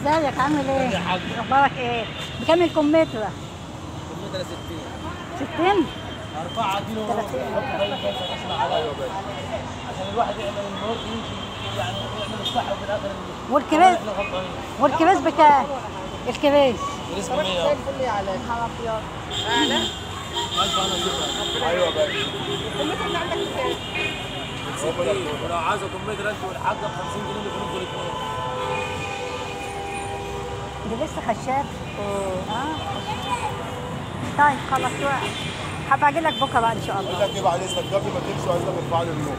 ازيك عامل ايه؟ اخبارك ايه؟ بكام الكمثرى؟ الكمثرى 60. 60؟ 4 كيلو عشان الواحد يعمل الموت يمشي يعني يعمل الصح وفي الاخر والكريس بكام؟ الكريس الكريس ب 100 زي الفل يا علاء. نهار ابيض. اعلى 1000 انا شكرا. ايوه يا باشا. الكمثرى اللي عندك بكام؟ 60 ولو عايزه كمثرى انت والحاجه ب 50 جنيه اللي في الاثنين. دي لسه خشاب؟ طيب خلاص هبقى اجي لك بكره بقى ان شاء الله. اقول لك ايه بعد اذنك قبل ما تمشي عايزك ترفع لي النور.